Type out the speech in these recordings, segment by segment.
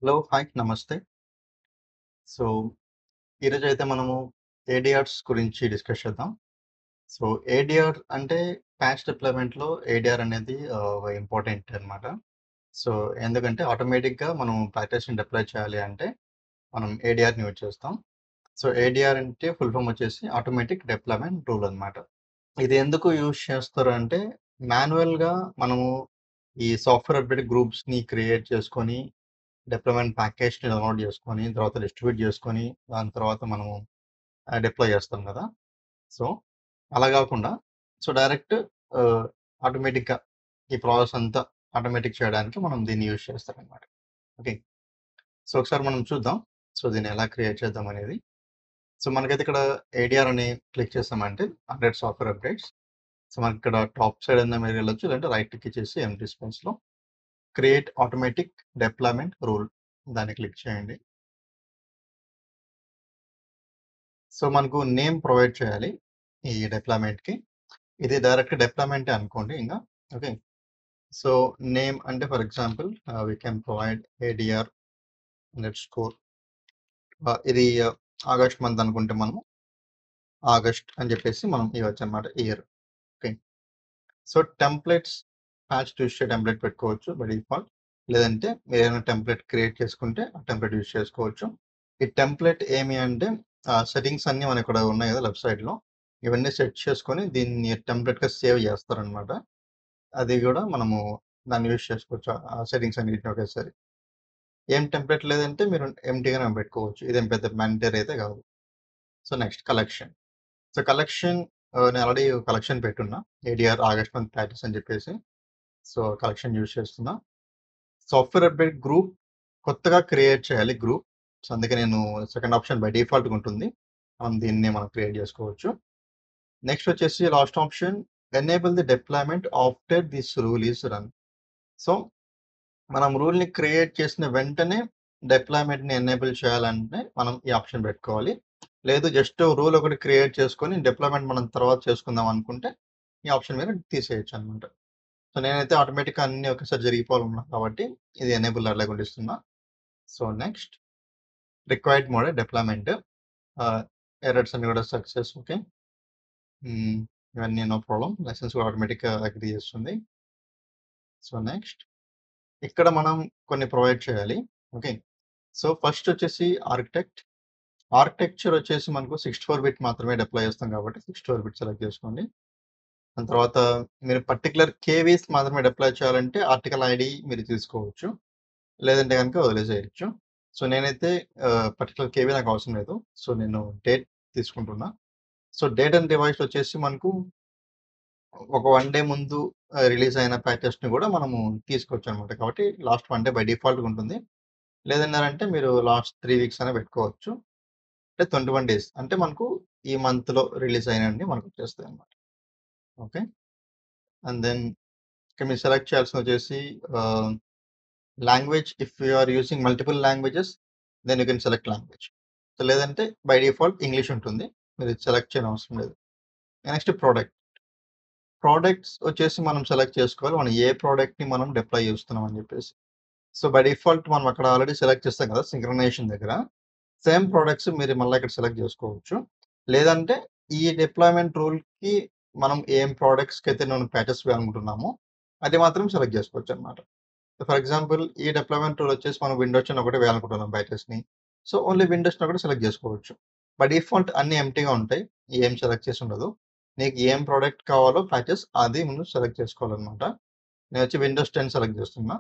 Hello! Hi! నమస్తే. So, ఈరోజైతే మనము ఏడీఆర్స్ గురించి డిస్కస్ చేద్దాం. సో, ఏడీఆర్ అంటే ప్యాచ్ డిప్లాయ్‌మెంట్‌లో ఏడీఆర్ అనేది ఒక ఇంపార్టెంట్ అనమాట. సో, ఎందుకంటే ఆటోమేటిక్‌గా మనం ప్యాకేజ్‌ని డిప్లాయ్ చేయాలి అంటే మనం ఏడీఆర్‌ని యూజ్ చేస్తాం. సో, ఏడీఆర్ అంటే ఫుల్ ఫార్మ్ వచ్చేసి ఆటోమేటిక్ డిప్లాయ్‌మెంట్ రూల్ అనమాట. ఇది ఎందుకు యూజ్ చేస్తారు అంటే మాన్యువల్‌గా మనము ఈ సాఫ్ట్‌వేర్ అప్డేట్ గ్రూప్స్‌ని క్రియేట్ చేసుకొని డిప్లాయ్‌మెంట్ ప్యాకేజ్‌ని డౌన్‌లోడ్ చేసుకొని, తర్వాత డిస్ట్రిబ్యూట్ చేసుకొని, దాని తర్వాత మనము డిప్లాయ్ చేస్తాం కదా! సో, అలా గాకుండా డైరెక్ట్ ఆహ్, ఆటోమేటిక్‌గా ఈ ప్రాసెస్ అంతా ఆటోమేటిక్ చేయడానికి మనం దీన్ని యూజ్ చేస్తామనమాట. ఓకే. సో, ఒకసారి మనం చూద్దాం. సో, దీన్ని ఎలా క్రియేట్ చేద్దాం అనేది. సో, మనకైతే ఇక్కడ ఏడీఆర్ అని క్లిక్ చేసామంటే అప్డేట్ సాఫ్ట్‌వేర్ అప్డేట్స్. సో, మనకిక్కడ టాప్ సైడ్ అన్నా మీరు వెళ్ళొచ్చు. లేదంటే రైట్ క్లిక్ ఇచ్చేసి ఎంప్టీ స్పేస్‌లో క్రియేట్ ఆటోమేటిక్ డిప్లాయ్‌మెంట్ రూల్ దాన్ని క్లిక్ చేయండి. సో, మనకు నేమ్ ప్రొవైడ్ చేయాలి. ఈ డిప్లాయ్‌మెంట్‌కి. ఇది డైరెక్ట్ డిప్లాయ్‌మెంటే అనుకోండి ఇంగ. ఓకే. సో, నేమ్ అంటే for example we can provide ADR underscore ఇది ఆగస్ట్ మంత్ అనుకుంటే మనము ఆగస్ట్ అని చెప్పేసి మనం ఇవ్వచ్చనమాట year. Okay. So, templates patch Tuesday template పెట్టుకోవచ్చు బై డిఫాల్ట్. లేదంటే మీరేమైనా టెంప్లేట్ క్రియేట్ చేసుకుంటే ఆ టెంప్లేట్ యూజ్ చేసుకోవచ్చు. ఈ టెంప్లేట్ ఏమి అంటే సెట్టింగ్స్ అన్నీ మనకి ఇక్కడ ఉన్నాయి కదా లెఫ్ట్ సైడ్‌లో. ఇవన్నీ సెట్ చేసుకొని దీన్ని టెంప్లేట్‌గా సేవ్ చేస్తారనమాట. అది గూడా మనము దాన్ని యూజ్ చేసుకోవచ్చు. ఆ సెట్టింగ్స్ అన్నిటిని ఒకేసారి. ఏం టెంప్లేట్ లేదంటే మీరు ఎంప్టీగానే పెట్టుకోవచ్చు. ఇదేం పెద్ద మాండేటరీ అయితే కాదు. So, next collection. So, collection నేను ఆల్రెడీ కలెక్షన్ పెట్టున్నా. ఏడీఆర్ ఆగస్ట్ మంత్ ప్యాకేజ్ అని చెప్పేసి. సో, కలెక్షన్ యూజ్ చేస్తున్నా. సాఫ్ట్‌వేర్ అప్డేట్ గ్రూప్ కొత్తగా క్రియేట్ చేయాలి గ్రూప్. సో, అందుకే నేను సెకండ్ ఆప్షన్ బై డిఫాల్ట్‌గా ఉంటుంది. మనం దీన్ని క్రియేట్ చేసుకోవచ్చు. నెక్స్ట్ వచ్చేసి last option enable the deployment after this rule is run. So, మనం రూల్‌ని క్రియేట్ చేసిన వెంటనే డిప్లాయ్‌మెంట్‌ని ఎనేబుల్ చేయాలంటే మనం ఈ ఆప్షన్ పెట్టుకోవాలి. లేదు జస్ట్ రూల్ ఒకటి క్రియేట్ చేసుకొని డిప్లాయ్‌మెంట్ మనం తర్వాత చేసుకుందాం అనుకుంటే ఈ ఆప్షన్ మీద తీసేయొచ్చనమాట. సో, నేనైతే ఆటోమేటిక్‌గా అన్నీ ఒకేసారి జరిగిపోవాలనుకున్నా కాబట్టి ఇది ఎనేబుల్ అలాగే ఉండిస్తున్నా. So, next required mode deployment errors అన్నీ కూడా సక్సెస్ ఓకే. హ్మ్. ఇవన్నీ నో ప్రాబ్లమ్. లైసెన్స్ కూడా ఆటోమేటిక్‌గా అగ్రీ చేస్తుంది. సో, నెక్స్ట్ ఇక్కడ మనం కొన్ని ప్రొవైడ్ చేయాలి. ఓకే. సో, ఫస్ట్ వచ్చేసి ఆర్కిటెక్చర్ వచ్చేసి మనకు 64 బిట్ మాత్రమే డిప్లాయ్ చేస్తాం కాబట్టి 64 బిట్ సెలెక్ట్ చేసుకోండి. దాని తర్వాత మీరు పర్టిక్యులర్ కేవీస్ మాత్రమే డిప్లాయ్ చేయాలంటే ఆర్టికల్ ఐడీ మీరు తీసుకోవచ్చు. లేదంటే గనుక వదిలేసేయొచ్చు. సో, నేనైతే పర్టిక్యులర్ కేవీ నాకు అవసరం లేదు. సో, నేను డేట్ తీసుకుంటున్నా. సో, డేట్ అండ్ డివైస్ వచ్చేసి మనకు ఒక 1 డే ముందు రిలీజ్ అయిన ప్యాకేజ్‌ని కూడా మనము తీసుకోవచ్చనమాట. కాబట్టి లాస్ట్ 1 డే బై డిఫాల్ట్‌గా ఉంటుంది. లేదన్నారంటే మీరు లాస్ట్ 3 వీక్స్ అయినా పెట్టుకోవచ్చు. అంటే 21 డేస్. అంటే మనకు ఈ మంత్‌లో రిలీజ్ అయినన్ని మనకొచ్చేస్తాయన్నమాట. ఓకే. అండ్ దెన్ ఇక్కడ మీరు సెలెక్ట్ చేయాల్సినదొచ్చేసి ah, language if you are using multiple languages then you can select language. So, లేదంటే బై డిఫాల్ట్ ఇంగ్లీష్ ఉంటుంది. మీరు సెలెక్ట్ చేయనవసరం లేదు. నెక్స్ట్ ప్రొడక్ట్స్ వచ్చేసి మనం సెలెక్ట్ చేసుకోవాలి. మనం ఏ ప్రొడక్ట్‌ని మనం డిప్లాయ్ చేస్తున్నాం అని చెప్పేసి. సో, బై డిఫాల్ట్ మనం అక్కడ ఆల్రెడీ సెలెక్ట్ చేస్తాం కదా! సింక్రనైజేషన్ దగ్గర. సేమ్ ప్రొడక్ట్స్ మీరు మళ్ళా ఇక్కడ సెలెక్ట్ జేసుకోవచ్చు. లేదంటే ఈ డిప్లాయ్‌మెంట్ రూల్‌కి మనం ఏం ప్రొడక్ట్స్‌కైతే మనం ప్యాచెస్ వేయాలనుకుంటున్నామో అది మాత్రం సెలెక్ట్ జేసుకోవచ్చనమాట. ఫర్ ఎగ్జాంపుల్ ఈ డిప్లాయ్‌మెంట్ రూల్ వచ్చేసి మనం విండోస్ 10 ఒకటే వేయాలనుకుంటున్నాం ప్యాచెస్‌ని. సో, ఓన్లీ విండోస్ 10 ఒకటి సెలెక్ట్ జేసుకోవచ్చు. బై డిఫాల్ట్ అన్నీ ఎంప్టీగా ఉంటాయి. ఏం సెలెక్ట్ చేసి ఉండదు. నీకు ఏం ప్రొడక్ట్ కావాలో ప్యాచెస్ అది ముందు సెలెక్ట్ చేసుకోవాలనమాట. నేనొచ్చి విండోస్ 10 సెలెక్ట్ జేస్తున్నా.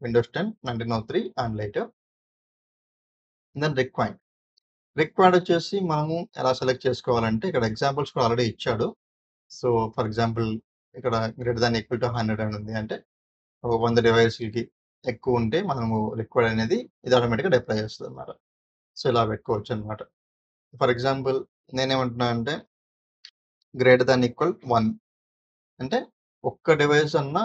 Windows 10, 1903 and light. Then required వచ్చేసి మనము ఎలా సెలెక్ట్ చేసుకోవాలంటే ఇక్కడ ఎగ్జాంపుల్స్ కూడా ఆల్రెడీ ఇచ్చాడు. సో, ఫర్ ఎగ్జాంపుల్ ఇక్కడ గ్రేటర్ థాన్ ఈక్వల్ టు 100 అని ఉంది. అంటే ఒక 100 డివైస్‌లకి ఎక్కువ ఉంటే మనము రిక్వైర్డ్ అనేది ఇది ఆటోమేటిక్‌గా డిప్లాయ్ చేస్తదనమాట. సో, ఇలా పెట్టుకోవచ్చనమాట. ఫర్ ఎగ్జాంపుల్ నేనేమంటున్నానంటే గ్రేటర్ థాన్ ఈక్వల్ 1 అంటే ఒక్క డివైస్ అన్నా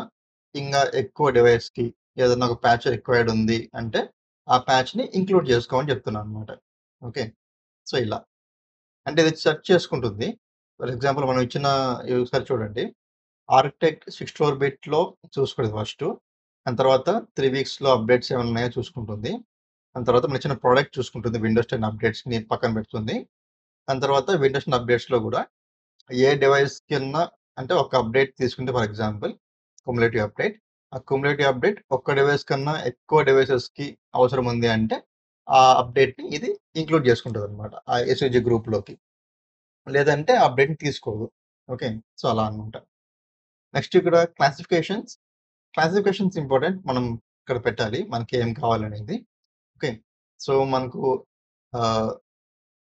ఇంగా ఎక్కువ డివైస్‌కి ఏదన్నా ఒక ప్యాచ్ రిక్వైర్డ్ ఉంది అంటే ఆ ప్యాచ్‌ని ఇంక్లూడ్ చేసుకోమని చెప్తున్నాననమాట. ఓకే. సో, ఇలా. అంటే ఇది సెర్చ్ చేసుకుంటుంది. ఫర్ ఎగ్జాంపుల్ మనం ఇచ్చిన ఇది ఒకసారి చూడండి. ఆర్కిటెక్ట్ 64 బిట్‌లో చూసుకుంటది ఫస్టు. దాని తర్వాత 3 వీక్స్‌లో అప్డేట్స్ ఏమైనా ఉన్నాయో చూసుకుంటుంది. దాని తర్వాత మన చిన్న ప్రోడక్ట్ చూసుకుంటుంది. విండోస్ 10 అప్డేట్స్‌ని పక్కన పెడుతుంది. దాని తర్వాత విండోస్ 10 అప్డేట్స్‌లో గూడా ఏ డివైస్ కింద అంటే ఒక అప్డేట్ తీసుకుంటే ఫర్ ఎగ్జాంపుల్ కుములేటివ్ అప్డేట్. ఆ కుములేటివ్ అప్డేట్ ఒక్క డివైస్ కన్నా ఎక్కువ డివైసెస్‌కి అవసరం ఉంది అంటే, ఆ అప్డేట్‌ని ఇది ఇంక్లూడ్ చేసుకుంటదనమాట. ఆ ఎస్‌ఓజీ గ్రూప్‌లోకి. లేదంటే ఆ అప్డేట్‌ని తీసుకోదు. ఓకే. సో, అలా అనమాట. నెక్స్ట్ ఇక్కడ క్లాసిఫికేషన్స్. Classifications important. మనం ఇక్కడ పెట్టాలి. మనకి ఏం కావాలనేది. ఓకే. సో, మనకు ఆహ్,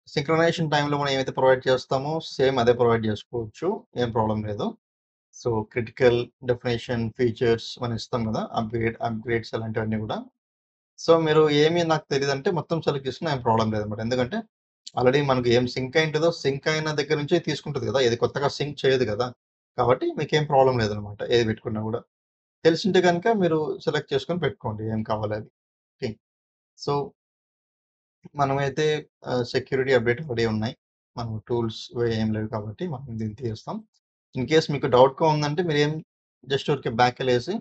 సింక్రొనైజేషన్ టైమ్‌లో మనం ఏమైతే ప్రొవైడ్ చేస్తామో సేమ్ అదే ప్రొవైడ్ చేసుకోవచ్చు. ఏం ప్రాబ్లమ్ లేదు. సో, క్రిటికల్, డెఫినిషన్, ఫీచర్స్ మనం ఇస్తాం గదా! అప్‌గ్రేడ్స్ అలాంటివన్నీ గూడా. సో, మీరు ఏమి నాకు తెలీదంటే మొత్తం సెలెక్ట్ చేసుకున్న ఏం ప్రాబ్లమ్ లేదనమాట. ఎందుకంటే ఆల్రెడీ మనకు ఏం సింక్ అయింటదో సింక్ అయిన దగ్గర నుంచే తీసుకుంటది గదా! ఏది కొత్తగా సింక్ చేయదు గదా! కాబట్టి మీకేం ప్రాబ్లమ్ లేదనమాట. ఏది పెట్టుకున్నా గూడా. తెలిసుంటే గనుక మీరు సెలెక్ట్ చేసుకొని పెట్టుకోండి ఏం కావాలది. ఓకే. సో, మనమైతే సెక్యూరిటీ అప్డేట్ ఆల్రెడీ ఉన్నాయి. మనం టూల్స్ ఏం లేవు కాబట్టి మనం దీన్ని తీస్తాం. ఇన్ కేస్ మీకు డౌట్‌గా ఉందంటే మీరేం జస్ట్ ఊరికే బ్యాకెళ్ళేసి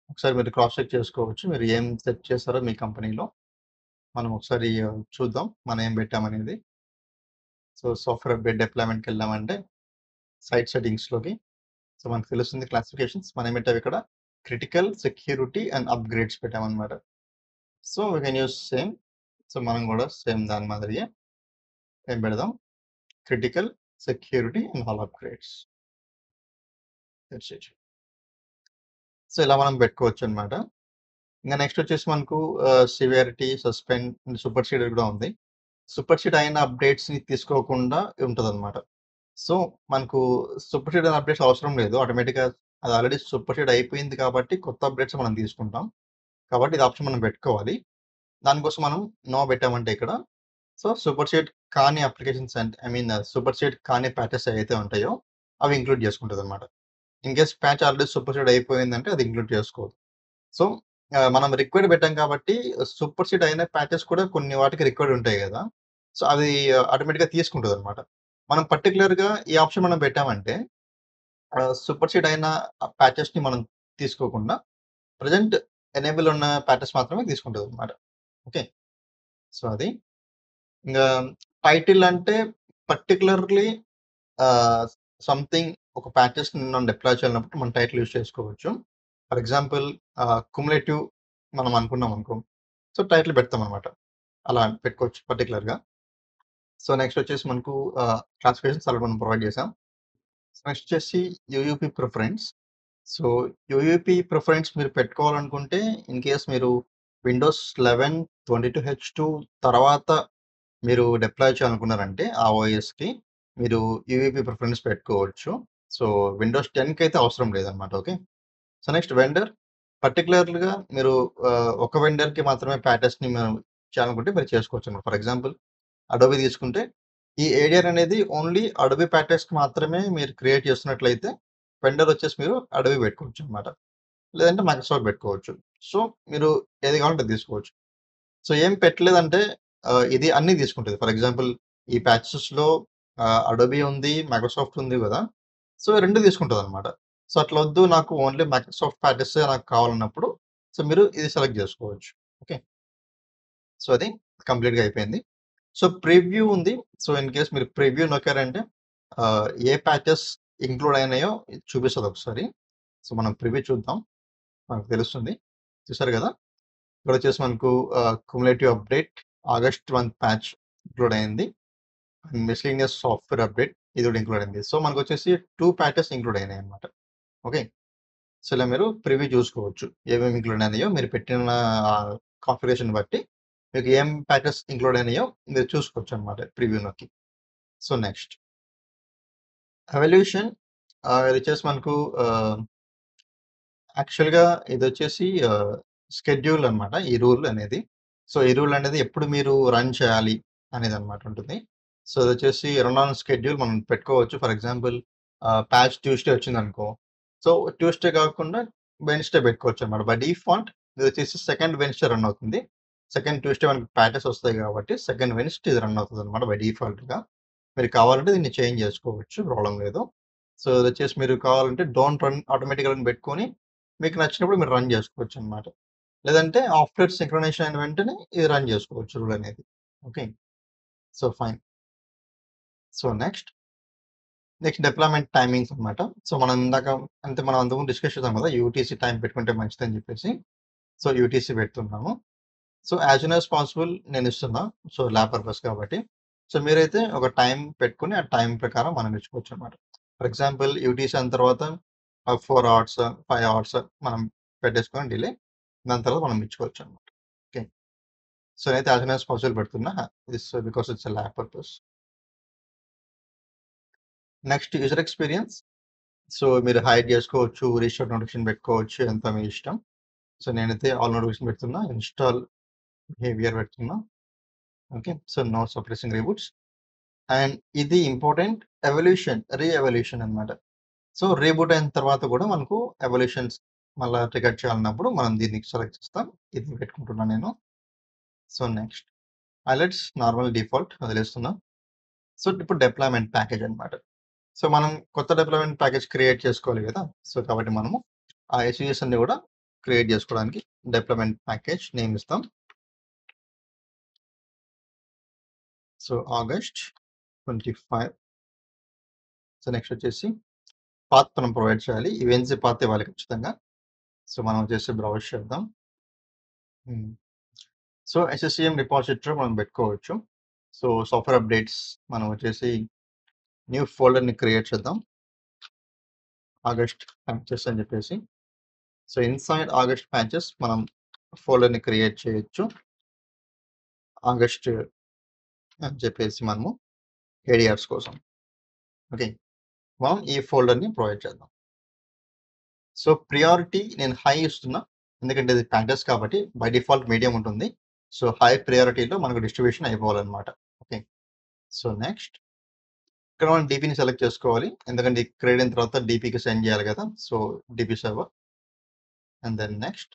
ఒకసారి మీరు క్రాస్ చెక్ చేసుకోవచ్చు. మీరు ఏం సెట్ చేశారో మీ కంపెనీలో. మనం ఒకసారి చూద్దాం. మనం ఏం పెట్టామనేది. సో, సాఫ్ట్‌వేర్ అప్డేట్ డిప్లాయ్‌మెంట్‌కెళ్ళామంటే సైట్ సెట్టింగ్స్‌లోకి సో, మనకు తెలుస్తుంది క్లాసిఫికేషన్స్. మనం ఏం పెట్టాం ఇక్కడ క్రిటికల్, సెక్యూరిటీ అండ్ అప్‌గ్రేడ్స్ పెట్టామనమాట. So, we can use same. So, మనం గూడా సేమ్ దాని మాదిరిగే ఏం పెడదాం critical, security and all upgrades. That's it. So, ఇలా మనం పెట్టుకోవచ్చనమాట. ఇంక నెక్స్ట్ వచ్చేసి మనకు సివియారిటీ, సస్పెండ్, సూపర్‌సీడెడ్ కూడా ఉంది. సూపర్‌సీడ్ అయిన అప్డేట్స్‌ని తీసుకోకుండా ఉంటదనమాట. సో, మనకు సూపర్‌సీడ్ అయిన అప్డేట్స్ అవసరం లేదు. ఆటోమేటిక్‌గా అది ఆల్రెడీ సూపర్‌సీడ్ అయిపోయింది కాబట్టి కొత్త అప్డేట్స్ మనం తీసుకుంటాం. కాబట్టి ఇది ఆప్షన్ మనం పెట్టుకోవాలి. దానికోసం మనం నో పెట్టామంటే ఇక్కడ సో, సూపర్‌సీడ్ కాని అప్లికేషన్స్ అంటే ఐ మీన్ సూపర్‌సీడ్ కాని ప్యాచెస్ ఏవైతే ఉంటాయో అవి ఇంక్లూడ్ చేసుకుంటదనమాట. In case patch already supersede అయిపోయిందంటే అది ఇంక్లూడ్ చేసుకోదు. సో, మనం రిక్వైర్డ్ పెట్టాం కాబట్టి సూపర్‌సీడ్ అయిన ప్యాచెస్ కూడా కొన్ని వాటికి రిక్వైర్డ్ ఉంటాయి గదా! సో, అవి ఆటోమేటిక్‌గా తీసుకుంటదనమాట. మనం పర్టిక్యులర్‌గా ఈ ఆప్షన్ మనం పెట్టామంటే సూపర్‌సీడ్ అయిన ప్యాచెస్‌ని మనం తీసుకోకుండా ప్రెజెంట్ ఎనేబుల్ ఉన్న ప్యాచెస్ మాత్రమే తీసుకుంటదనమాట. ఓకే. సో, అది. ఇంగా టైటిల్ అంటే పర్టిక్యులర్‌లీ ఆహ్, సంథింగ్ ఒక ప్యాచెస్‌ని మనం డిప్లాయ్ చేయాలన్నప్పుడు మనం టైటిల్ యూజ్ చేసుకోవచ్చు. ఫర్ ఎగ్జాంపుల్ కుములేటివ్ మనం అనుకున్నామనుకో, సో, టైటిల్ పెడతామనమాట. అలా పెట్టుకోవచ్చు పర్టిక్యులర్‌గా. సో, నెక్స్ట్ వచ్చేసి మనకు క్లాసిఫికేషన్స్ ఆల్రెడీ మనం ప్రొవైడ్ చేసాం. నెక్స్ట్ వచ్చేసి యూయూపీ ప్రిఫరెన్స్. సో, యూయూపీ ప్రిఫరెన్స్ మీరు పెట్టుకోవాలనుకుంటే ఇన్ కేస్ మీరు విండోస్ 11, 22 తర్వాత మీరు డిప్లాయ్ చేయాలనుకున్నారంటే ఆ ఓఎస్‌కి మీరు యూయూపీ ప్రిఫరెన్స్ పెట్టుకోవచ్చు. సో, విండోస్ 10కి అయితే అవసరం లేదనమాట. ఓకే. సో, నెక్స్ట్ వెండర్ పర్టిక్యులర్‌గా మీరు ఒక వెండర్‌కి మాత్రమే ప్యాటర్న్స్‌ని మనం చేయాలనుకుంటే మీరు చేసుకోవచ్చనమాట. ఫర్ ఎగ్జాంపుల్ అడోబీ తీసుకుంటే ఈ ఏడిఆర్ అనేది ఓన్లీ అడోబీ ప్యాటర్న్స్‌కి మాత్రమే మీరు క్రియేట్ చేస్తున్నట్లయితే వెండర్ వచ్చేసి మీరు అడోబీ పెట్టుకోవచ్చనమాట. లేదంటే మైక్రోసాఫ్ట్ పెట్టుకోవచ్చు. సో, మీరు ఏది కావాలంటే అది తీసుకోవచ్చు. సో, ఏం పెట్టలేదంటే ఇది అన్నీ తీసుకుంటది. ఫర్ ఎగ్జాంపుల్ ఈ ప్యాచెస్‌లో అడోబీ ఉంది, మైక్రోసాఫ్ట్ ఉంది గదా! సో, 2 తీసుకుంటదనమాట. సో, అట్లా వద్దు నాకు ఓన్లీ మైక్రోసాఫ్ట్ ప్యాచెసే నాకు కావాలన్నప్పుడు సో, మీరు ఇది సెలెక్ట్ జేసుకోవచ్చు. ఓకే. సో, అది కంప్లీట్‌గా అయిపోయింది. సో, ప్రివ్యూ ఉంది. సో, ఇన్ కేస్ మీరు ప్రివ్యూ నొక్కారంటే ఏ ప్యాచెస్ ఇంక్లూడ్ అయినాయో ఇది చూపిస్తదొకసారి. సో, మనం ప్రివ్యూ చూద్దాం. మనకు తెలుస్తుంది. చూసారు గదా! ఇక్కడొచ్చేసి మనకు cumulative update August 1 patch include అయింది. అండ్ మిస్‌లీనియస్ సాఫ్ట్‌వేర్ అప్డేట్ ఇది కూడా ఇంక్లూడ్ అయింది. సో, మనకొచ్చేసి 2 ప్యాచెస్ ఇంక్లూడ్ అయినాయన్నమాట. ఓకే. సో, ఇలా మీరు ప్రివ్యూ చూసుకోవచ్చు. ఏమేమి ఇంక్లూడ్ అయినాయో మీరు పెట్టిన కాన్ఫిగరేషన్ బట్టి మీకు ఏం ప్యాచెస్ ఇంక్లూడ్ అయినాయో మీరు చూసుకోవచ్చన్నమాట ప్రివ్యూ నొక్కి. సో, నెక్స్ట్ ఎవల్యూషన్ ఇదొచ్చేసి మనకు యాక్చువల్‌గా ఇదొచ్చేసి షెడ్యూల్ అన్నమాట. ఈ రూల్ అనేది. సో, ఈ రూల్ అనేది ఎప్పుడు మీరు రన్ చేయాలి అనేదన్నమాట ఉంటుంది. సో, ఇదొచ్చేసి రన్ ఆన్ షెడ్యూల్ మనం పెట్టుకోవచ్చు. ఫర్ ఎగ్జాంపుల్ ప్యాచ్ ట్యూస్‌డే వచ్చిందనుకో, సో, ట్యూస్‌డే కాకుండా వెడ్నెస్‌డే పెట్టుకోవచ్చన్నమాట. బై డిఫాల్ట్ ఇదొచ్చేసి సెకండ్ వెడ్నెస్‌డే రన్ అవుతుంది. సెకండ్ ట్యూస్‌డే మనకి ప్యాచెస్ వస్తాయి కాబట్టి సెకండ్ వెడ్నెస్‌డే ఇది రన్ అవుతదన్నమాట బై డిఫాల్ట్‌గా. మీరు కావాలంటే దీన్ని చేంజ్ చేసుకోవచ్చు. ప్రాబ్లమ్ లేదు. సో, ఇదొచ్చేసి మీరు కావాలంటే డోంట్ రన్ ఆటోమేటిక్‌గా అని పెట్టుకొని మీకు నచ్చినప్పుడు మీరు రన్ చేసుకోవచ్చనమాట. లేదంటే ఆఫ్టర్ సింక్రనైజేషన్ అయిన వెంటనే ఇది రన్ చేసుకోవచ్చు రూల్ అనేది. Okay. So, fine. So, next deployment timings అనమాట. సో, మనం ఇందాక అంటే మనం అంతకుముందు డిస్కస్ చేసాం కదా! యూటీసీ టైమ్ పెట్టుకుంటే మంచిదని చెప్పేసి. సో, యూటీసీ పెడుతున్నాము. So, as soon as possible నేనిస్తున్నా. సో, ల్యాబ్ పర్పస్ కాబట్టి. సో, మీరైతే ఒక టైమ్ పెట్టుకొని, ఆ టైమ్ ప్రకారం మనం ఇచ్చుకోవచ్చనమాట. ఫర్ ఎగ్జాంపుల్ యూటీసీ అయిన తర్వాత 4 అవర్స్, 5 అవర్స్ మనం పెట్టేసుకొని డిలే. దాని తర్వాత మనం ఇచ్చుకోవచ్చనమాట. ఓకే. సో, నేనైతే యాస్ సూన్ యాస్ పాసిబుల్ పెడుతున్నా. Because it's a lab purpose. Next user experience. So, మీరు హైడ్ చేసుకోవచ్చు, రీస్టార్ట్ నోటిఫికేషన్ పెట్టుకోవచ్చు. అంతా మీ ఇష్టం. సో, నేనైతే ఆల్ నోటిఫికేషన్ పెడుతున్నా. ఇన్‌స్టాల్ బిహేవియర్ పెడుతున్నా. Okay. So, no suppressing reboots. And ఇది ఇంపార్టెంట్ ఎవల్యూషన్ అన్నమాట. సో, రీబూట్ అయిన తర్వాత కూడా మనకు ఎవల్యూషన్స్ మళ్ళా ట్రిగర్ చేయాలన్నప్పుడు మనం దీన్ని సెలెక్ట్ చేస్తాం. ఇది పెట్టుకుంటున్నాను నేను. So, next highlights normal default వదిలేస్తున్నా. సో, ఇప్పుడు డిప్లాయ్‌మెంట్ ప్యాకేజ్ అన్నమాట. సో, మనం కొత్త డిప్లాయ్‌మెంట్ ప్యాకేజ్ క్రియేట్ చేసుకోవాలి కదా! సో, కాబట్టి మనము ఆ ఎస్‌యూఎస్ అన్ని కూడా క్రియేట్ చేసుకోవడానికి డిప్లాయ్‌మెంట్ ప్యాకేజ్ నేమ్ ఇస్తాం. So, August 25. సో, నెక్స్ట్ వచ్చేసి పాత్ మనం ప్రొవైడ్ చేయాలి. ఈవెంట్స్ పాత్ ఇవ్వాలి ఖచ్చితంగా. సో, మనం వచ్చేసి బ్రౌజ్ చేద్దాం. సో, ఎస్ఎస్‌సిఎం రిపాజిటరీ మనం పెట్టుకోవచ్చు. సో, సాఫ్ట్‌వేర్ అప్డేట్స్ మనం వచ్చేసి న్యూ ఫోల్డర్‌ని క్రియేట్ చేద్దాం. ఆగస్ట్ ప్యాచెస్ అని చెప్పేసి. సో, ఇన్‌సైడ్ ఆగస్ట్ ప్యాచెస్ మనం ఫోల్డర్‌ని క్రియేట్ చేయొచ్చు. ఆగస్ట్ అని చెప్పేసి మనము ఏడీఆర్స్ కోసం. ఓకే. మనం ఈ ఫోల్డర్‌ని ప్రొవైడ్ చేద్దాం. సో, ప్రియారిటీ నేను హై ఇస్తున్నా. ఎందుకంటే ఇది ప్యాచెస్ కాబట్టి బై డిఫాల్ట్ మీడియం ఉంటుంది. సో, హై ప్రియారిటీలో మనకు డిస్ట్రిబ్యూషన్ అయిపోవాలన్నమాట. ఓకే. సో, నెక్స్ట్ ఇక్కడ మనం డీపీని సెలెక్ట్ చేసుకోవాలి. ఎందుకంటే ఇది క్రియేట్ అయిన తర్వాత డీపీకి సెండ్ చేయాలి కదా! So, DP server. And then next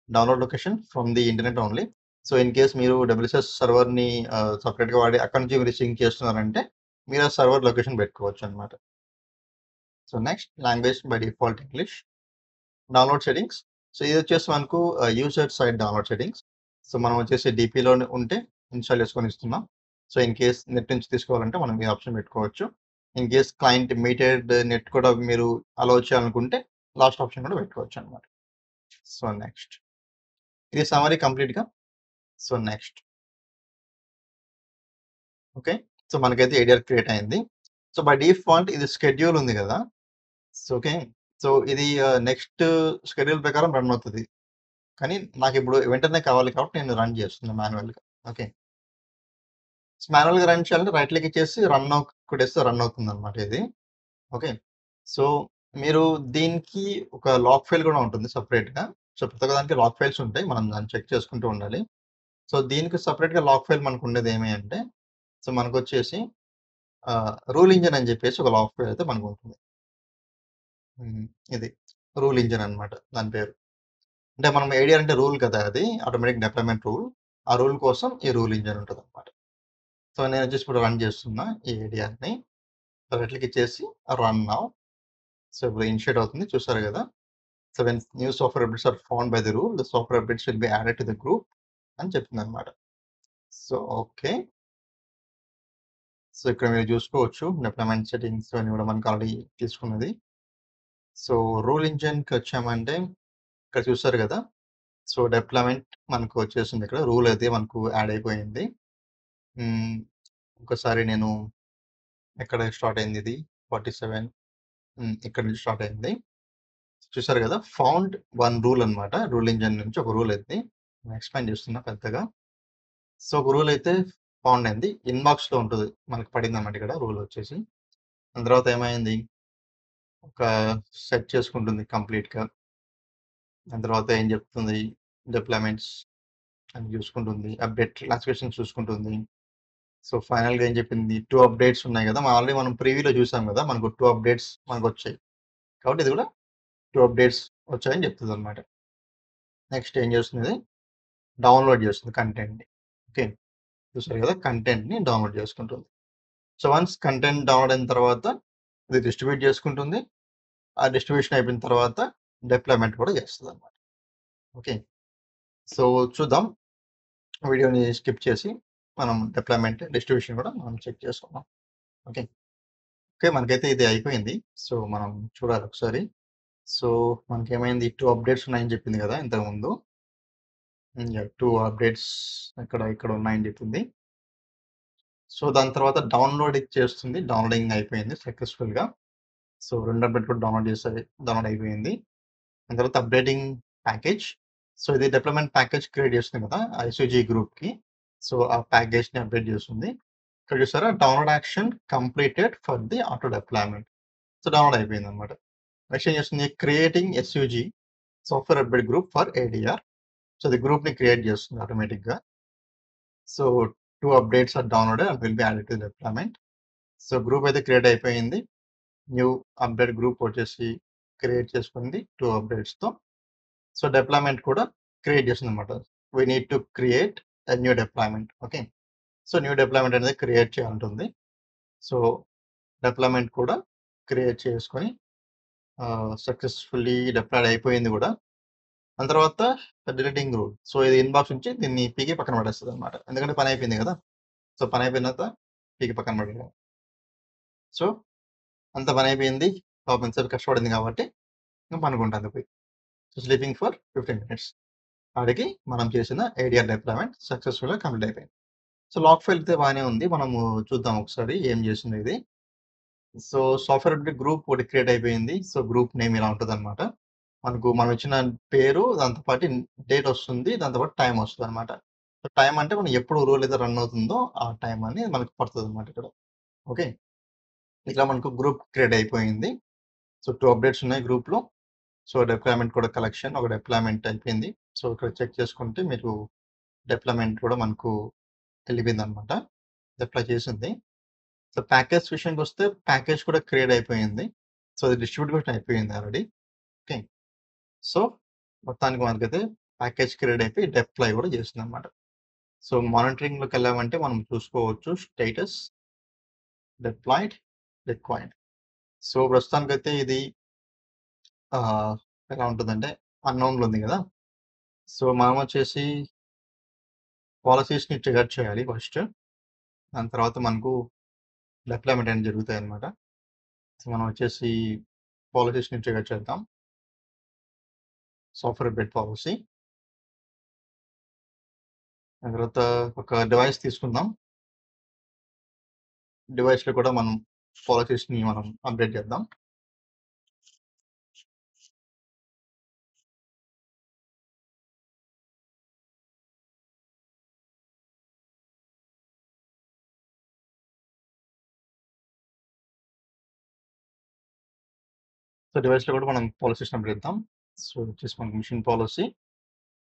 download location from the internet only. So, in case మీరు డబ్ల్యూఎస్ఎస్ సర్వర్‌ని సెపరేట్‌గా వాడి అక్కడి నుంచి మీరు సింక్ చేస్తున్నారంటే మీరు ఆ సర్వర్ లొకేషన్ పెట్టుకోవచ్చనమాట. So, next language by default English. Download settings. So, ఇదొచ్చేసి మనకు user side download settings. So, మనం వచ్చేసి డీపీలోనే ఉంటే ఇన్‌స్టాల్ చేసుకొని ఇస్తున్నాం. సో, ఇన్ కేస్ నెట్ నుంచి తీసుకోవాలంటే మనం ఈ ఆప్షన్ పెట్టుకోవచ్చు. ఇన్ కేస్ క్లయింట్ మీటెడ్ నెట్ కూడా మీరు అలౌ చేయాలనుకుంటే లాస్ట్ ఆప్షన్ కూడా పెట్టుకోవచ్చనమాట. సో, నెక్స్ట్ ఇది సమ్మరీ కంప్లీట్‌గా. So, next okay. సో, మనకైతే ఏడీఆర్ క్రియేట్ అయింది. సో, బై డిఫాల్ట్ ఇది షెడ్యూల్ ఉంది గదా! So, okay. సో, ఇది నెక్స్ట్ షెడ్యూల్ ప్రకారం రన్ అవుతది. కానీ నాకిప్పుడు వెంటనే కావాలి కాబట్టి నేను రన్ చేస్తున్నా మాన్యువల్‌గా. ఓకే. మాన్యువల్‌గా రన్ చేయాలంటే రైట్ క్లిక్ ఇచ్చేసి రన్ నౌ కొట్టేస్తే రన్ అవుతుందన్నమాట ఇది. ఓకే. సో, మీరు దీనికి ఒక లాగ్ ఫైల్ కూడా ఉంటుంది సెపరేట్‌గా. సో, ప్రతి ఒక్కదానికి లాగ్ ఫైల్స్ ఉంటాయి. మనం దాన్ని చెక్ చేసుకుంటూ ఉండాలి. సో, దీనికి సెపరేట్‌గా లాగ్ ఫైల్ మనకుండేది ఏమి అంటే, సో, మనకొచ్చేసి రూల్ ఇంజిన్ అని చెప్పేసి ఒక లాగ్ ఫైల్ అయితే మనకుంటుంది. హ్మ్. ఇది రూల్ ఇంజిన్ అన్నమాట దాని పేరు. అంటే మనం ఏడీఆర్ అంటే రూల్ కదా! అది ఆటోమేటిక్ డిప్లాయ్‌మెంట్ రూల్. ఆ రూల్ కోసం ఈ రూల్ ఇంజిన్ ఉంటదన్నమాట. సో, నేనొచ్చేసి ఇప్పుడు రన్ చేస్తున్నా ఈ ఏడీఆర్‌ని. సో, రైట్ క్లిక్ ఇచ్చేసి రన్ నౌ. సో, ఇప్పుడు ఇనిషియేట్ అవుతుంది చూసారు గదా! So, when new software updates are found by the rule, the software updates will be added to the group అని చెప్తుందన్నమాట. So, okay. సో, ఇక్కడ మీరు చూసుకోవచ్చు డిప్లాయ్‌మెంట్ సెట్టింగ్స్ ఇవన్నీ కూడా మనకు ఆల్రెడీ తీసుకున్నది. సో, రూల్ ఇంజిన్‌కొచ్చామంటే ఇక్కడ చూసారు గదా! సో, డిప్లాయ్‌మెంట్ మనకు వచ్చేసింది ఇక్కడ. రూల్ అయితే మనకు యాడ్ అయిపోయింది. హ్మ్. ఒకసారి నేను ఎక్కడ స్టార్ట్ అయింది ఇది 47. ఇక్కడ నుంచి స్టార్ట్ అయింది. చూసారు గదా! ఫౌండ్ వన్ రూల్ అన్నమాట. రూల్ ఇంజిన్ నుంచి ఒక రూల్ అయితే నేను ఎక్స్‌పాండ్ చేస్తున్నా పెద్దగా. సో, ఒక రూల్ అయితే ఫౌండ్ అయింది. ఇన్‌బాక్స్‌లో ఉంటది. మనకు పడిందన్నమాట ఇక్కడ రూల్ వచ్చేసి. దాని తర్వాత ఏమైంది? ఒక సెట్ చేసుకుంటుంది కంప్లీట్‌గా. దాని తర్వాత ఏం చెప్తుంది? డిప్లాయ్‌మెంట్స్ అని చూసుకుంటుంది. అప్డేట్ క్లాసిఫికేషన్ చూసుకుంటుంది. సో, ఫైనల్‌గా ఏం చెప్పింది? 2 అప్డేట్స్ ఉన్నాయి గదా! ఆల్రెడీ మనం ప్రివ్యూలో చూసాం గదా! మనకు 2 అప్డేట్స్ మనకొచ్చాయి. కాబట్టి ఇది కూడా 2 అప్డేట్స్ వచ్చాయని చెప్తదన్నమాట. నెక్స్ట్ ఏం చేస్తుంది? డౌన్‌లోడ్ చేస్తుంది కంటెంట్‌ని. ఓకే. చూసారు కదా! కంటెంట్‌ని డౌన్‌లోడ్ చేసుకుంటుంది. సో, వన్స్ కంటెంట్ డౌన్‌లోడ్ అయిన తర్వాత ఇది డిస్ట్రిబ్యూట్ చేసుకుంటుంది. ఆ డిస్ట్రిబ్యూషన్ అయిపోయిన తర్వాత డిప్లాయ్‌మెంట్ కూడా చేస్తదన్నమాట. ఓకే. సో, చూద్దాం. వీడియోని స్కిప్ చేసి మనం డిప్లాయ్‌మెంట్, డిస్ట్రిబ్యూషన్ కూడా మనం చెక్ చేసుకుందాం. ఓకే. ఓకే. మనకైతే ఇది అయిపోయింది. సో, మనం చూడాలి ఒకసారి. సో, మనకేమైంది 2 అప్డేట్స్ ఉన్నాయని చెప్పింది కదా! ఇంతకుముందు. యాహ్! 2 అప్డేట్స్ ఇక్కడ ఉన్నాయని చెప్పింది. సో, దాని తర్వాత డౌన్‌లోడ్ చేస్తుంది. డౌన్లోడింగ్ అయిపోయింది సక్సెస్‌ఫుల్‌గా. సో, 2 అప్డేట్ కూడా డౌన్‌లోడ్ అయిపోయింది. దాని తర్వాత అప్డేటింగ్ ప్యాకేజ్. సో, ఇది డిప్లాయ్‌మెంట్ ప్యాకేజ్ క్రియేట్ చేస్తుంది కదా! ఐసీజీ గ్రూప్‌కి. సో, ఆ ప్యాకేజ్‌ని అప్డేట్ చేస్తుంది. ఇక్కడ చూసారా download action completed for the auto deployment. So, download అయిపోయిందన్నమాట. నెక్స్ట్ ఏం చేస్తుంది creating SUG software update group for ADR. So, అది గ్రూప్‌ని క్రియేట్ చేస్తుంది ఆటోమేటిక్‌గా. So, 2 updates are downloaded and will be added to the deployment. So, group అయితే create అయిపోయింది. New update group వచ్చేసి క్రియేట్ చేసుకుంది 2 అప్డేట్స్‌తో. సో, డిప్లాయ్‌మెంట్ కూడా క్రియేట్ చేసిందన్నమాట. We need to create a new deployment. Okay. So, new deployment అనేది create చేయాలంటుంది. So, deployment కూడా create చేసుకొని సక్సెస్‌ఫుల్లీ డిప్లాయ్డ్ అయిపోయింది కూడా. దాని తర్వాత డిలీటింగ్ రూల్. సో, ఇది ఇన్‌బాక్స్ నుంచి దీన్ని పీకి పక్కన పడేస్తదన్నమాట. ఎందుకంటే పని అయిపోయింది కదా! సో, పని అయిపోయిన తర్వాత పీకి పక్కన పడేయడం. సో, అంత పని అయిపోయింది. పాపం ఇంతసేపు కష్టపడింది కాబట్టి ఇంక పనుకుంటాంది పోయి. So, sleeping for 15 minutes. ఆడికి మనం చేసిన ఏడీఆర్ డిప్లాయ్‌మెంట్ సక్సెస్‌ఫుల్‌గా కంప్లీట్ అయిపోయింది. సో, లాగ్ ఫైల్ అయితే బానే ఉంది. మనము చూద్దాం ఒకసారి ఏం చేసిందో ఇది. సో, సాఫ్ట్‌వేర్ అప్డేట్ గ్రూప్ ఒకటి క్రియేట్ అయిపోయింది. సో, గ్రూప్ నేమ్ ఇలా ఉంటదన్నమాట. మనం ఇచ్చిన పేరు దాంతో పాటు డేట్ వస్తుంది. దాంతో పాటు టైమ్ వస్తదన్నమాట. సో, టైమ్ అంటే మనం ఎప్పుడు రూల్ అయితే రన్ అవుతుందో ఆ టైమ్ అని మనకు పడతదన్నమాట ఇక్కడ. ఓకే. ఇట్లా మనకు గ్రూప్ క్రియేట్ అయిపోయింది. సో, 2 అప్డేట్స్ ఉన్నాయి గ్రూప్‌లో. సో, డిప్లాయ్‌మెంట్ కూడా కలెక్షన్ ఒక డిప్లాయ్‌మెంట్ అయిపోయింది. సో, ఇక్కడ చెక్ చేసుకుంటే మీరు డిప్లాయ్‌మెంట్ కూడా మనకు ఎళ్ళిపోయిందన్నమాట. డిప్లాయ్ చేసింది. సో, ప్యాకేజ్ విషయానికొస్తే ప్యాకేజ్ కూడా క్రియేట్ అయిపోయింది. సో, అది డిస్ట్రిబ్యూట్ కూడా అయిపోయింది ఆల్రెడీ. ఓకే. సో, మొత్తానికి మనకైతే ప్యాకేజ్ క్రియేట్ అయిపోయి డిప్లాయ్ కూడా చేసిందన్నమాట. సో, మానిటరింగ్‌లోకెళ్ళామంటే మనం చూసుకోవచ్చు స్టేటస్, డిప్లాయిడ్, రిక్వైర్డ్. సో, ప్రస్తుతానికైతే ఇది ఆహ్, ఎలా ఉంటదంటే అన్‌నోన్‌లో ఉంది గదా! సో, మనమొచ్చేసి పాలిసీస్‌ని ట్రిగ్గర్ చేయాలి ఫస్ట్. దాని తర్వాత మనకు డిప్లాయ్‌మెంట్ అనేది జరుగుతాయన్నమాట. సో, మనం వచ్చేసి పాలిసీస్‌ని ట్రిగ్గర్ చేద్దాం. Software update policy. దాని తర్వాత ఒక డివైస్ తీసుకుందాం. డివైస్‌లో కూడా మనం పాలిసీస్‌ని మనం అప్డేట్ చేద్దాం. సో, డివైస్‌లో కూడా మనం పాలిసీస్‌ని అప్డేట్ చేద్దాం. సో, వచ్చేసి మనకి మిషన్ పాలిసీ.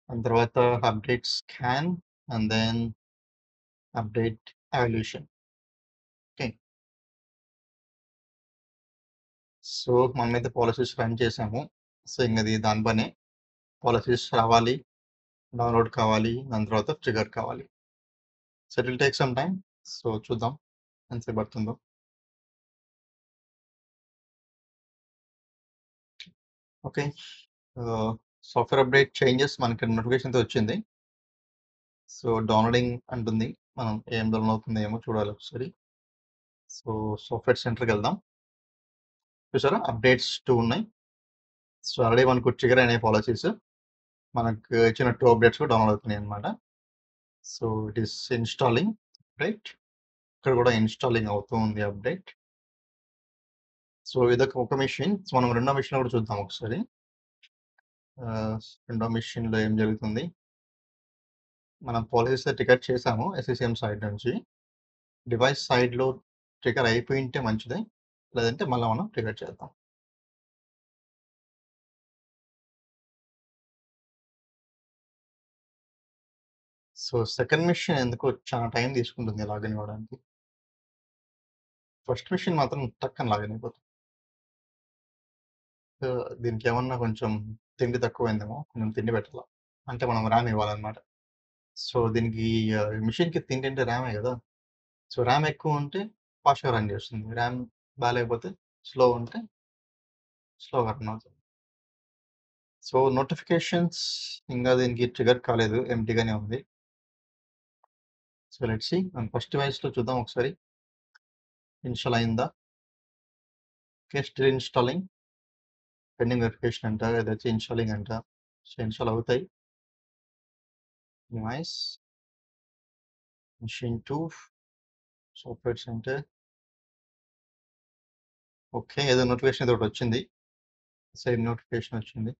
దాని తర్వాత update scan and then update evolution. Okay. So, మనమైతే పాలిసీస్ రన్ చేసాము. సో, ఇంగది దాని పనే. పాలిసీస్ రావాలి, డౌన్‌లోడ్ కావాలి, దాని తర్వాత ట్రిగ్గర్ కావాలి. So, it will take some time. So, చూద్దాం ఎంతసేపు పడుతుందో. ఓకే. సాఫ్ట్‌వేర్ అప్డేట్ చేంజెస్ మనకి నోటిఫికేషన్‌తో వచ్చింది. సో, డౌన్‌లోడింగ్ అంటుంది. మనం ఏం డౌన్‌లోడ్ అవుతుందో ఏమో చూడాలి ఒకసారి. సో, సాఫ్ట్‌వేర్ సెంటర్‌కెళ్దాం. చూసారా అప్డేట్స్ 2 ఉన్నాయి. సో, ఆల్రెడీ మనకు ట్రిగ్గర్ అయినాయి పాలిసీస్. మనకు ఇచ్చిన 2 అప్డేట్స్ కూడా డౌన్‌లోడ్ అవుతున్నాయన్నమాట. So, it is installing right. ఇక్కడ కూడా ఇన్‌స్టాలింగ్ అవుతూ ఉంది అప్డేట్. సో, ఇదొక ఒక మెషిన్. సో, మనం రెండో మెషిన్ కూడా చూద్దాం ఒకసారి. రెండో మెషిన్‌లో ఏం జరుగుతుంది? మనం పాలిసీస్ ట్రిగ్గర్ చేసాము ఎస్‌సిసిఎం సైడ్ నుంచి. డివైస్ సైడ్‌లో ట్రిగ్గర్ అయిపోయుంటే మంచిదే. లేదంటే మళ్ళా మనం ట్రిగ్గర్ చేద్దాం. సో, సెకండ్ మెషిన్ ఎందుకో చాలా టైం తీసుకుంటుంది లాగిన్ అవ్వడానికి. ఫస్ట్ మెషిన్ మాత్రం టక్కన లాగిన్ అయిపోతుంది. దీనికేమన్నా కొంచెం తిండి తక్కువైందేమో. కొంచెం తిండి పెట్టాల. అంటే మనం ర్యామ్ ఇవ్వాలన్నమాట. సో, దీనికి మెషిన్‌కి తిండి అంటే ర్యామే గదా! సో, ర్యామ్ ఎక్కువుంటే ఫాస్ట్‌గా రన్ చేస్తుంది. ర్యామ్ బాలేకపోతే స్లో ఉంటే స్లోగా రన్ అవుతుంది. సో, నోటిఫికేషన్స్ ఇంగా దీనికి ట్రిగ్గర్ కాలేదు. ఎంప్టీగానే ఉంది. So, let's see. మనం ఫస్ట్ డివైస్‌లో చూద్దాం ఒకసారి. ఇన్‌స్టాల్ అయిందా? Okay. Still installing. Pending verification అంట. ఇదొచ్చి ఇన్‌స్టాలింగ్ అంట. సో, ఇన్‌స్టాల్ అవుతాయి. Nice. Machine 2 software center. Okay. ఏదో నోటిఫికేషన్ ఏదో ఒకటొచ్చింది. సేమ్ నోటిఫికేషన్ వచ్చింది.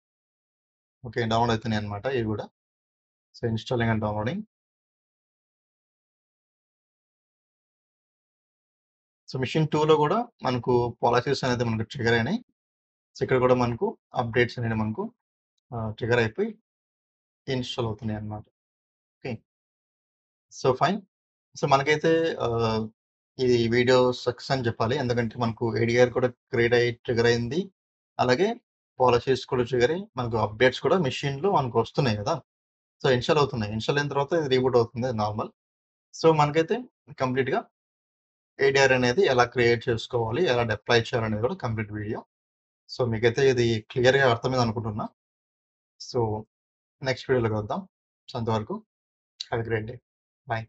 ఓకే. డౌన్‌లోడ్ అవుతున్నాయన్నమాట ఇవి గూడా. So, installing and downloading. So, machine 2లో గూడా మనకు పాలిసీస్ అనేది మనకు ట్రిగ్గర్ అయినాయి. సో, ఇక్కడ గూడా మనకు అప్డేట్స్ అనేవి మనకు ట్రిగ్గర్ అయిపోయి ఇన్‌స్టాల్ అవుతున్నాయన్నమాట. ఓకే. So, fine. సో, మనకైతే ఆహ్, ఇది వీడియో సక్సెస్ అని చెప్పాలి. ఎందుకంటే మనకు ఏడీఆర్ కూడా క్రియేట్ అయ్యి ట్రిగ్గర్ అయింది. అలాగే పాలిసీస్ కూడా ట్రిగ్గర్ అయ్యి మనకు అప్డేట్స్ కూడా మెషిన్‌లో మనకు వస్తున్నాయి గదా! సో, ఇన్‌స్టాల్ అవుతున్నాయి. ఇన్‌స్టాల్ అయిన తర్వాత ఇది రీబూట్ అవుతుంది. అది నార్మల్. సో, మనకైతే కంప్లీట్‌గా ఏడీఆర్ అనేది ఎలా క్రియేట్ చేసుకోవాలి, ఎలా డిప్లాయ్ చేయాలనేది కూడా కంప్లీట్ వీడియో. సో, మీకైతే ఇది క్లియర్‌గా అర్థమైంది అనుకుంటున్నా. సో, నెక్స్ట్ వీడియోలో కలుద్దాం. సో, అంతవరకు have a great day. By.